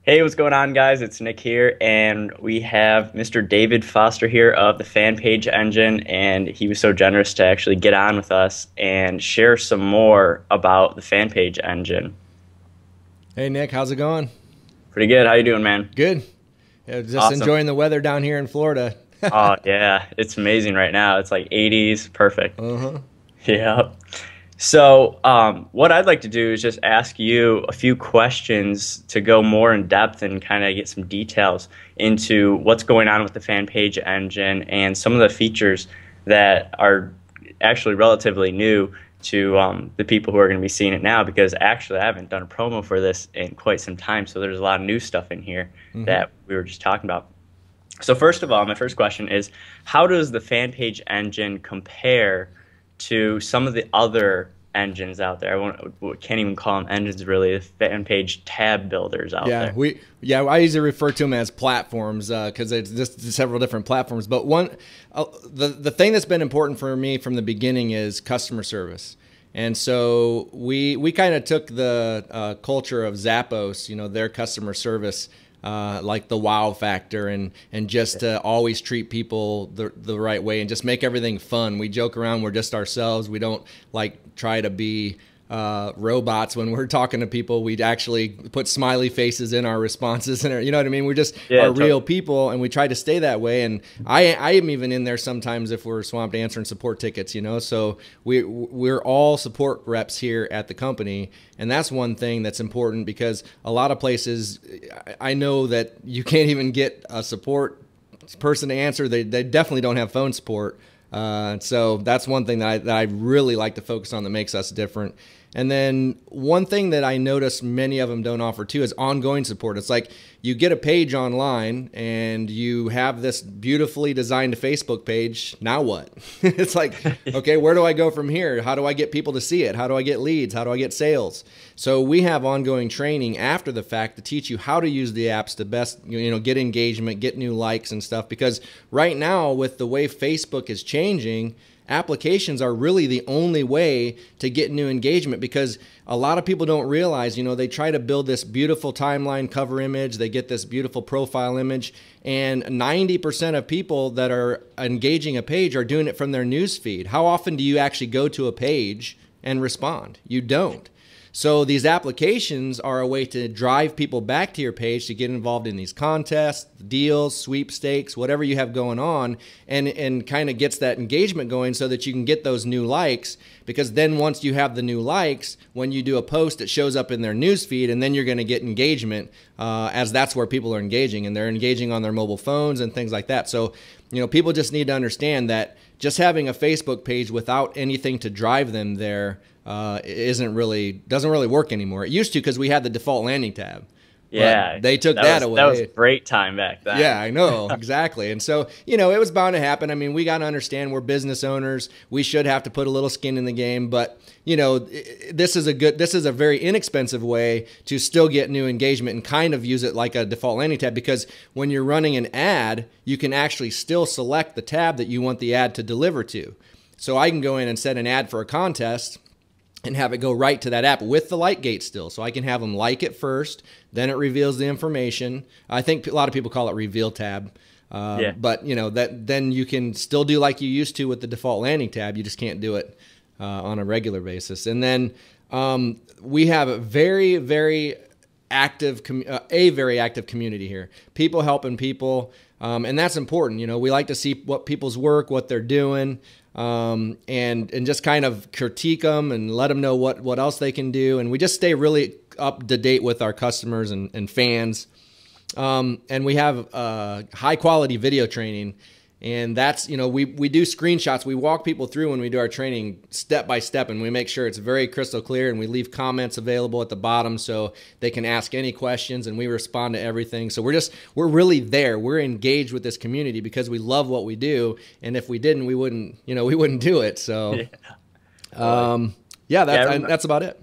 Hey, what's going on, guys? It's Nick here, and we have Mr. David Foster here of the FanPage Engine, and he was so generous to actually get on with us and share some more about the FanPage Engine. Hey Nick, how's it going? Pretty good. How you doing, man? Good. Yeah, just Awesome. enjoying the weather down here in Florida. Oh, yeah, it's amazing right now. It's like 80s, perfect. Uh-huh. Yeah. So, what I'd like to do is just ask you a few questions to go more in depth and kind of get some details into what's going on with the fan page engine and some of the features that are actually relatively new to the people who are going to be seeing it now. Because actually, I haven't done a promo for this in quite some time, so there's a lot of new stuff in here that we were just talking about. So, first of all, my first question is, how does the fan page engine compare to some of the other engines out there? We can't even call them engines, really. The fan page tab builders out Yeah, there. I usually refer to them as platforms because it's just several different platforms. But the thing that's been important for me from the beginning is customer service. And so we kind of took the culture of Zappos, their customer service, like the wow factor, and just to always treat people the right way and just make everything fun. We joke around, we're just ourselves. We don't like try to be robots when we're talking to people. We actually put smiley faces in our responses, and you know what I mean. We just Yeah, are real totally. people, and we try to stay that way. And I am even in there sometimes if we're swamped answering support tickets. So we're all support reps here at the company, and that's one thing that's important because a lot of places, I know that you can't even get a support person to answer. They definitely don't have phone support. So that's one thing that I really like to focus on that makes us different. And then one thing that I notice many of them don't offer too is ongoing support. It's like you get a page online and you have this beautifully designed Facebook page. Now what? It's like, okay, where do I go from here? How do I get people to see it? How do I get leads? How do I get sales? So we have ongoing training after the fact to teach you how to use the apps to best, get engagement, get new likes and stuff. Because right now, with the way Facebook is changing, applications are really the only way to get new engagement, because a lot of people don't realize, they try to build this beautiful timeline cover image, they get this beautiful profile image, and 90% of people that are engaging a page are doing it from their news feed. How often do you actually go to a page and respond? You don't. So these applications are a way to drive people back to your page to get involved in these contests, deals, sweepstakes, whatever you have going on, and kind of gets that engagement going so that you can get those new likes. Because then once you have the new likes, when you do a post, it shows up in their news feed, and then you're going to get engagement as that's where people are engaging, and they're engaging on their mobile phones and things like that. So, people just need to understand that just having a Facebook page without anything to drive them there doesn't really work anymore. It used to, because we had the default landing tab. Yeah, But they took that that was away. that was great time back then. Yeah, I know, exactly. And so, it was bound to happen. I mean, we got to understand we're business owners. We should have to put a little skin in the game, but this is a very inexpensive way to still get new engagement and kind of use it like a default landing tab, because when you're running an ad, you can actually still select the tab that you want the ad to deliver to. So I can go in and set an ad for a contest and have it go right to that app with the like gate still. So I can have them like it first, then it reveals the information. I think a lot of people call it reveal tab. Yeah. But that then you can still do like you used to with the default landing tab. You just can't do it on a regular basis. And then we have a very, very active community here. People helping people, and that's important. We like to see what people's work, what they're doing, and just kind of critique them and let them know what else they can do. And we just stay really up to date with our customers and fans. And we have high quality video training. And that's, we do screenshots. We walk people through when we do our training step by step, and we make sure it's very crystal clear, and we leave comments available at the bottom so they can ask any questions, and we respond to everything. So we're really there. We're engaged with this community because we love what we do. And if we didn't, we wouldn't do it. So, that's about it.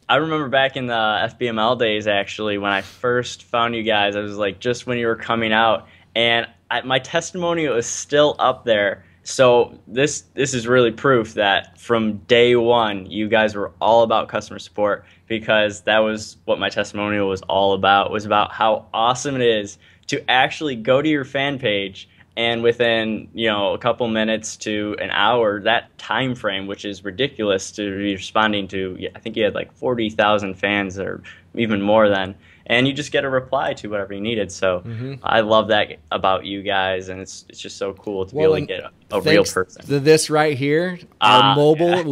I remember back in the FBML days, actually, when I first found you guys. I was like, just when you were coming out, and my testimonial is still up there So this is really proof that from day one, you guys were all about customer support, because that was what my testimonial was all about. Was about how awesome it is to actually go to your fan page, and within, you know, a couple minutes to an hour, that time frame, which is ridiculous to be responding to. I think you had like 40,000 fans or even more then, and you just get a reply to whatever you needed. So I love that about you guys, and it's just so cool to be able to get a real person. To this right here, our mobile, I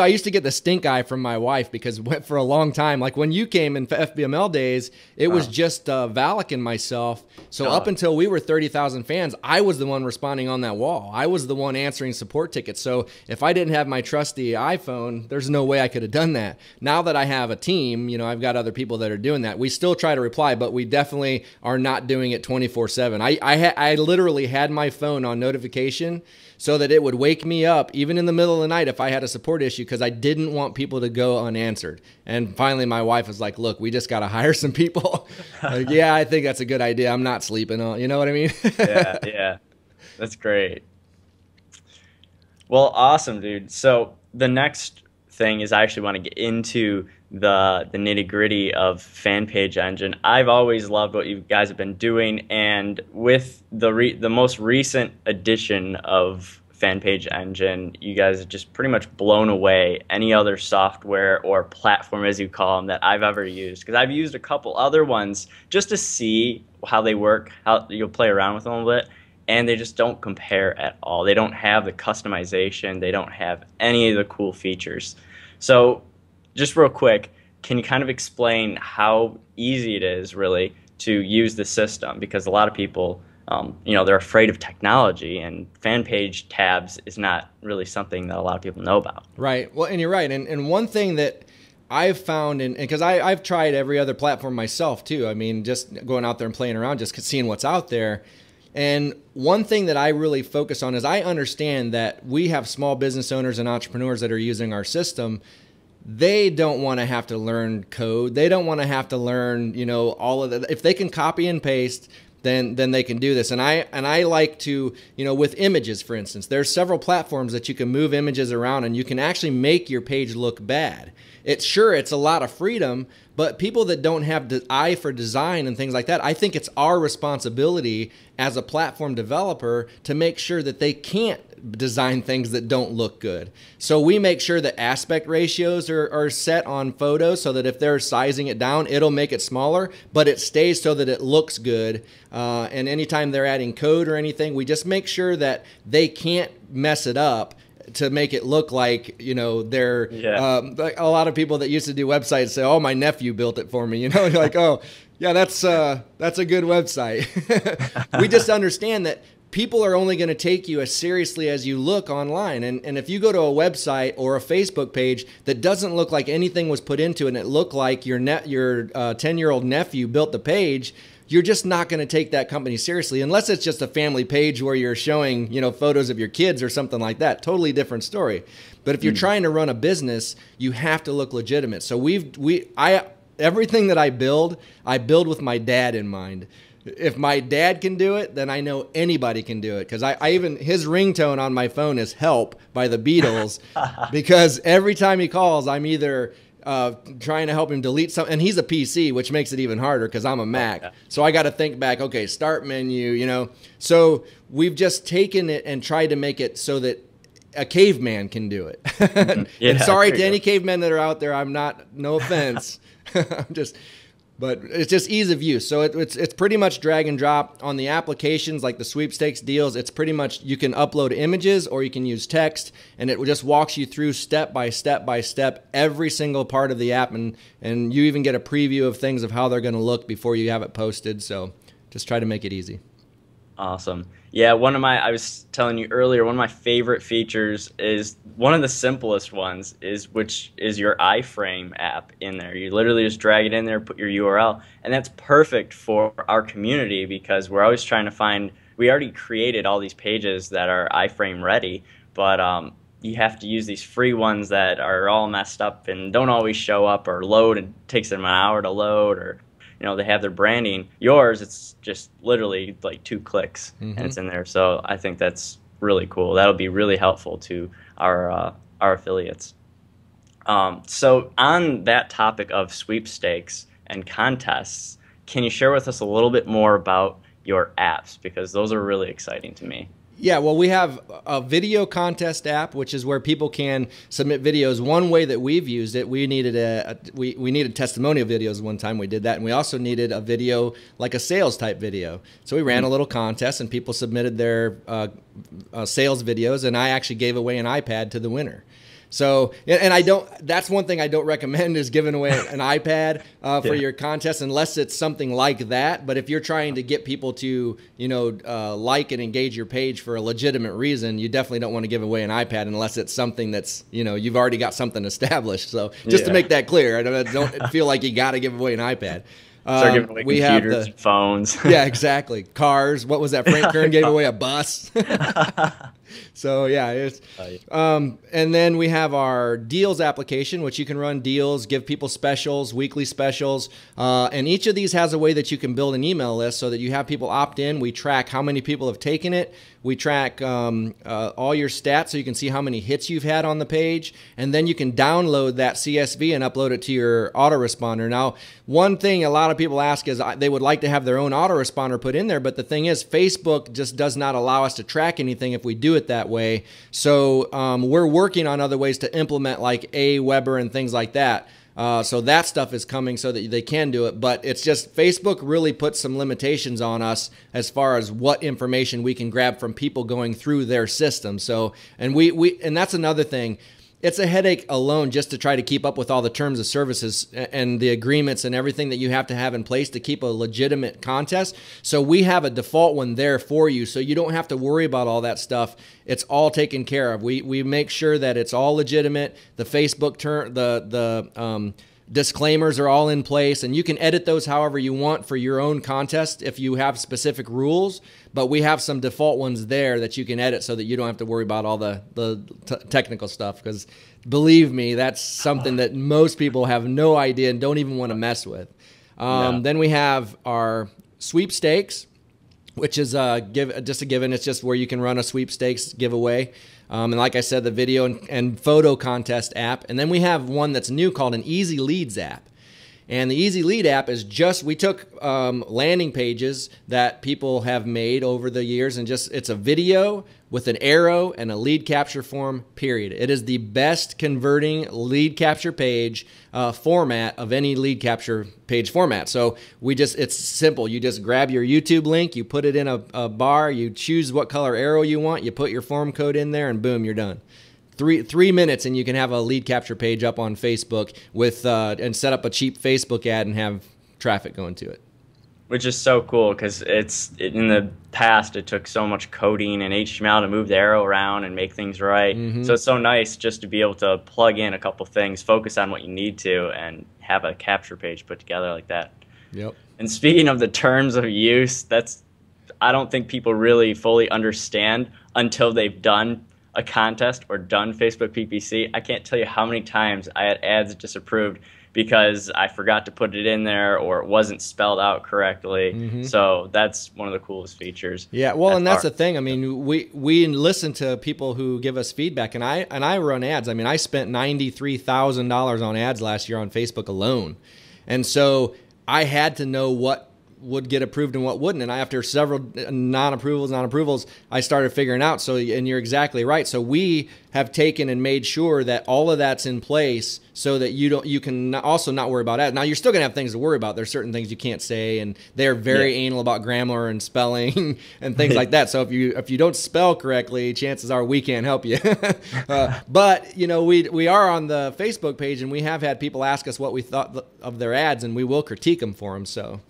used to get the stink eye from my wife, because for a long time, like when you came in FBML days, it was just Valak and myself. So up until we were 30,000 fans, I was the one responding on that wall. I was the one answering support tickets. So if I didn't have my trusty iPhone, there's no way I could have done that. Now that I have a team, you know, I've got other people that are doing that. We still try to reply, but we definitely are not doing it 24/7. I literally had my phone on notification so that it would wake me up even in the middle of the night if I had a support issue, because I didn't want people to go unanswered. And finally my wife was like, look, we just got to hire some people. Like, yeah, I think that's a good idea. I'm not sleeping on, you know what I mean? Yeah. That's great. Well, awesome, dude. So the next thing is I actually want to get into the nitty-gritty of FanPage Engine. I've always loved what you guys have been doing, and with the most recent edition of FanPage Engine, you guys have just pretty much blown away any other software or platform, as you call them, that I've ever used. Because I've used a couple other ones just to see how they work, how you'll play around with them a little bit, and they just don't compare at all. They don't have the customization. They don't have any of the cool features. So just real quick, can you kind of explain how easy it is really to use the system? Because a lot of people, you know, they're afraid of technology, and fan page tabs is not really something that a lot of people know about. Right. Well, and you're right. And one thing that I've found, and because I've tried every other platform myself too. I mean, just going out there and playing around, just seeing what's out there. And one thing that I really focus on is I understand that we have small business owners and entrepreneurs that are using our system. They don't want to have to learn code. They don't want to have to learn, you know, all of that. If they can copy and paste, then they can do this. And I like to, you know, with images, for instance, there's several platforms that you can move images around, and you can actually make your page look bad. It's a lot of freedom, but people that don't have the eye for design and things like that, I think it's our responsibility as a platform developer to make sure that they can't design things that don't look good. So we make sure that aspect ratios are set on photos so that if they're sizing it down, it'll make it smaller, but it stays so that it looks good. And anytime they're adding code or anything, we just make sure that they can't mess it up to make it look like, you know, they're like a lot of people that used to do websites say, oh, my nephew built it for me, you know. You're like, oh yeah, that's a good website. We just understand that people are only going to take you as seriously as you look online. And if you go to a website or a Facebook page that doesn't look like anything was put into it, and it looked like your 10-year-old nephew built the page, you're just not going to take that company seriously, unless it's just a family page where you're showing, you know, photos of your kids or something like that. Totally different story. But if you're trying to run a business, you have to look legitimate. So everything that I build with my dad in mind. If my dad can do it, then I know anybody can do it. Because I even, his ringtone on my phone is "Help" by the Beatles. Because every time he calls, I'm either trying to help him delete something, and he's a PC, which makes it even harder because I'm a Mac. Oh, yeah. So I got to think back, okay, start menu, you know. So we've just taken it and tried to make it so that a caveman can do it. Yeah, and sorry to any cavemen that are out there, I'm not, no offense. But it's just ease of use. So it's pretty much drag and drop on the applications like the sweepstakes deals. It's pretty much, you can upload images or you can use text, and it just walks you through step by step by step every single part of the app, and you even get a preview of things of how they're going to look before you have it posted. So just try to make it easy. Awesome. Yeah, I was telling you earlier, one of my favorite features is one of the simplest ones which is your iframe app in there. You literally just drag it in there, put your URL, and that's perfect for our community because we're always trying to find, we already created all these pages that are iframe ready, but you have to use these free ones that are all messed up and don't always show up or load, and takes them an hour to load, or they have their branding. Yours, it's just literally like 2 clicks and it's in there. So I think that's really cool. That'll be really helpful to our affiliates. So on that topic of sweepstakes and contests, can you share with us a little bit more about your apps? Because those are really exciting to me. Yeah, well, we have a video contest app, which is where people can submit videos. One way that we've used it, we needed we needed testimonial videos one time. We did that, and we also needed a video like a sales type video. So we ran a little contest, and people submitted their sales videos, and I actually gave away an iPad to the winner. So, and that's one thing I don't recommend is giving away an iPad for your contest unless it's something like that. But if you're trying to get people to, like and engage your page for a legitimate reason, you definitely don't want to give away an iPad unless it's something that's, you've already got something established. So just to make that clear, I don't feel like you got to give away an iPad. Start giving away computers, phones. Yeah, exactly. Cars. What was that? Frank Kern gave away a bus. So yeah, and then we have our deals application, which you can run deals, give people specials, weekly specials, and each of these has a way that you can build an email list so that you have people opt in. We track how many people have taken it. We track all your stats so you can see how many hits you've had on the page, and then you can download that CSV and upload it to your autoresponder. Now, one thing a lot of people ask is they would like to have their own autoresponder put in there, but the thing is Facebook just does not allow us to track anything if we do it that way. So we're working on other ways to implement like Aweber and things like that. So that stuff is coming so that they can do it, but it's just Facebook really puts some limitations on us as far as what information we can grab from people going through their system. So, and and that's another thing. It's a headache alone just to try to keep up with all the terms of services and the agreements and everything that you have to have in place to keep a legitimate contest. So we have a default one there for you, so you don't have to worry about all that stuff. It's all taken care of. We make sure that it's all legitimate. The Facebook disclaimers are all in place, and you can edit those however you want for your own contest if you have specific rules, but we have some default ones there that you can edit so that you don't have to worry about all the technical stuff, because believe me, that's something that most people have no idea and don't even want to mess with. Then we have our sweepstakes, which is just a given. It's just where you can run a sweepstakes giveaway. And like I said, the video and photo contest app. And then we have one that's new called an Easy Leads app. And the Easy Lead app is we took landing pages that people have made over the years, and it's a video with an arrow and a lead capture form, period. It is the best converting lead capture page format of any lead capture page format. So it's simple. You just grab your YouTube link, you put it in a bar, you choose what color arrow you want, you put your form code in there, and boom, you're done. 3 minutes and you can have a lead capture page up on Facebook with and set up a cheap Facebook ad and have traffic going to it. Which is so cool because in the past it took so much coding and HTML to move the arrow around and make things right. So it's so nice just to be able to plug in a couple things, focus on what you need to, and have a capture page put together like that. Yep. And speaking of the terms of use, I don't think people really fully understand until they've done a contest or done Facebook PPC. I can't tell you how many times I had ads disapproved because I forgot to put it in there or it wasn't spelled out correctly. So that's one of the coolest features. Yeah, well, and that's the thing. I mean, we listen to people who give us feedback, and I run ads. I mean, I spent $93,000 on ads last year on Facebook alone, and so I had to know what would get approved and what wouldn't. And after several non-approvals, I started figuring out. So, and you're exactly right. So we have taken and made sure that all of that's in place so that you can also not worry about ads. Now you're still gonna have things to worry about. There's certain things you can't say, and they're very anal about grammar and spelling and things like that. So if you don't spell correctly, chances are we can't help you. But we are on the Facebook page, and we have had people ask us what we thought of their ads, and we will critique them for them. So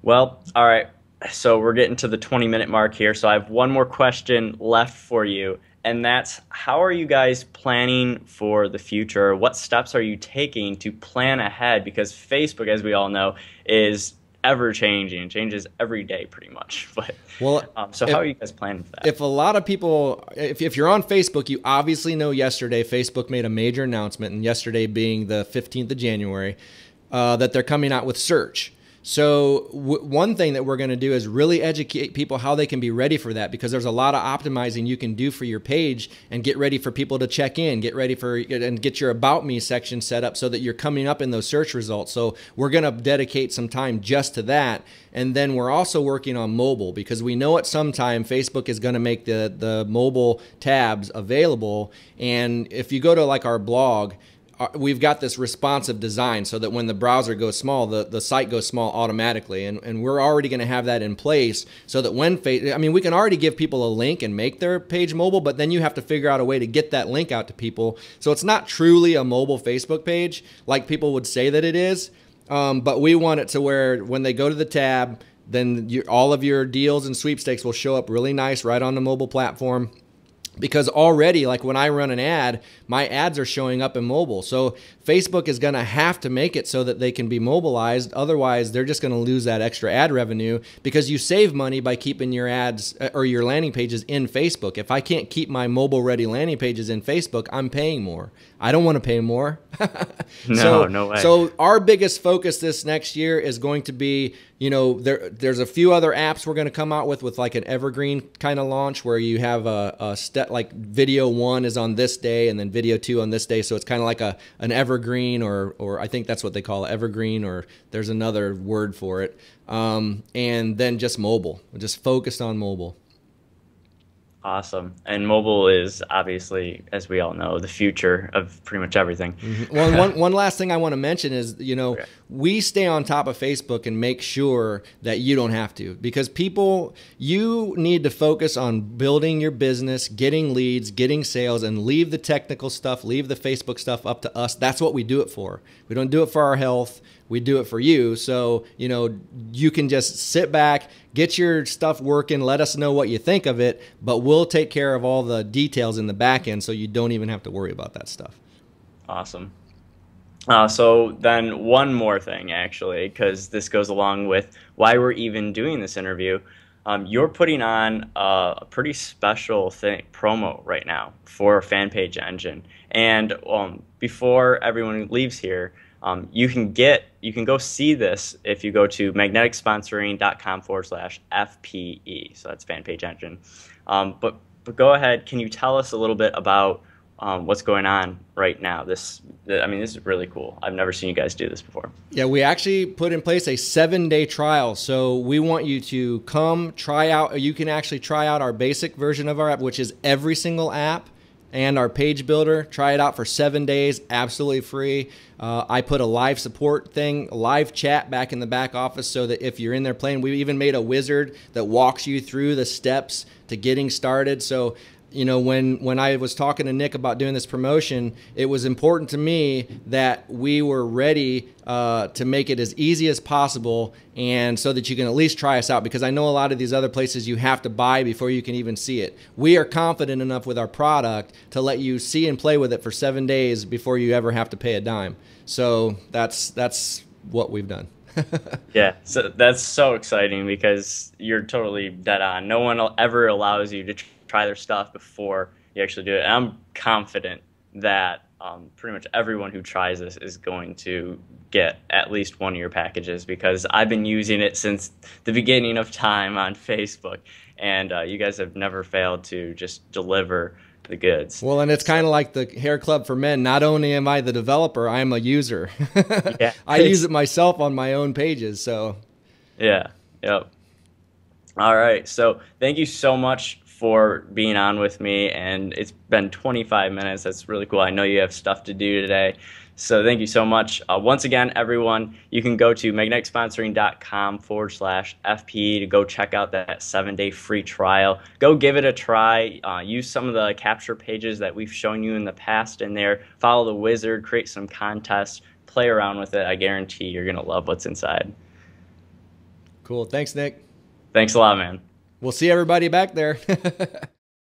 Well, all right. So we're getting to the 20-minute mark here. So I have one more question left for you, and that's how are you guys planning for the future? What steps are you taking to plan ahead? Because Facebook, as we all know, is ever-changing. Changes every day pretty much. But so how are you guys planning for that? If a lot of people, if you're on Facebook, you obviously know yesterday Facebook made a major announcement, and yesterday being the 15th of January, that they're coming out with search. So one thing that we're going to do is really educate people how they can be ready for that, because there's a lot of optimizing you can do for your page and get ready for people to check in, get ready for, and get your About Me section set up so that you're coming up in those search results. So we're going to dedicate some time just to that. And then we're also working on mobile, because we know at some time Facebook is going to make the mobile tabs available. And if you go to like our blog, we've got this responsive design so that when the browser goes small, the site goes small automatically. And we're already going to have that in place so that when, we can already give people a link and make their page mobile, but then you have to figure out a way to get that link out to people. So it's not truly a mobile Facebook page like people would say that it is. But we want it to where when they go to the tab, then all of your deals and sweepstakes will show up really nice right on the mobile platform. Because already, like when I run an ad, my ads are showing up in mobile. So Facebook is going to have to make it so that they can be mobilized. Otherwise, they're just going to lose that extra ad revenue, because you save money by keeping your ads or your landing pages in Facebook. If I can't keep my mobile ready landing pages in Facebook, I'm paying more. I don't want to pay more. No way. So our biggest focus this next year is going to be, there's a few other apps we're going to come out with like an evergreen kind of launch, where you have a step, like video 1 is on this day and then video 2 on this day. So it's kind of like an evergreen, or I think that's what they call it, evergreen, or there's another word for it. And then just mobile, just focused on mobile. Awesome. And mobile is obviously, as we all know, the future of pretty much everything. Mm-hmm. Well, one last thing I want to mention is, okay, we stay on top of Facebook and make sure that you don't have to, because you need to focus on building your business, getting leads, getting sales, and leave the technical stuff, leave the Facebook stuff up to us. That's what we do it for. We don't do it for our health. We do it for you. So, you can just sit back, get your stuff working, let us know what you think of it, but we'll take care of all the details in the back end so you don't even have to worry about that stuff. Awesome. So then one more thing, actually, because this goes along with why we're even doing this interview. You're putting on a pretty special promo right now for FanPage Engine. And before everyone leaves here, you can go see this if you go to magneticsponsoring.com/FPE. So that's FanPage Engine. But go ahead. Can you tell us a little bit about what's going on right now? This is really cool. I've never seen you guys do this before. Yeah, we actually put in place a 7-day trial. So we want you to come try out. You can actually try out our basic version of our app, which is every single app, and our page builder. Try it out for 7 days, absolutely free. I put a live support thing, a live chat back in the back office, so that if you're in there playing, we even made a wizard that walks you through the steps to getting started. So, when I was talking to Nick about doing this promotion, it was important to me that we were ready to make it as easy as possible, and so that you can at least try us out, because I know a lot of these other places you have to buy before you can even see it. We are confident enough with our product to let you see and play with it for 7 days before you ever have to pay a dime. So that's what we've done. Yeah, so that's so exciting, because you're totally dead on. No one ever allows you to try their stuff before you actually do it. And I'm confident that pretty much everyone who tries this is going to get at least one of your packages, because I've been using it since the beginning of time on Facebook, and you guys have never failed to just deliver the goods. Well, and it's kind of like the Hair Club for Men. Not only am I the developer, I'm a user. Yeah, I use it myself on my own pages. So yeah, yep. All right, so thank you so much for being on with me, and it's been 25 minutes. That's really cool. I know you have stuff to do today, so thank you so much. Once again, everyone, you can go to magneticsponsoring.com/FPE to go check out that 7-day free trial. Go give it a try. Use some of the capture pages that we've shown you in the past in there. Follow the wizard, create some contests, play around with it. I guarantee you're going to love what's inside. Cool. Thanks, Nick. Thanks a lot, man. We'll see everybody back there.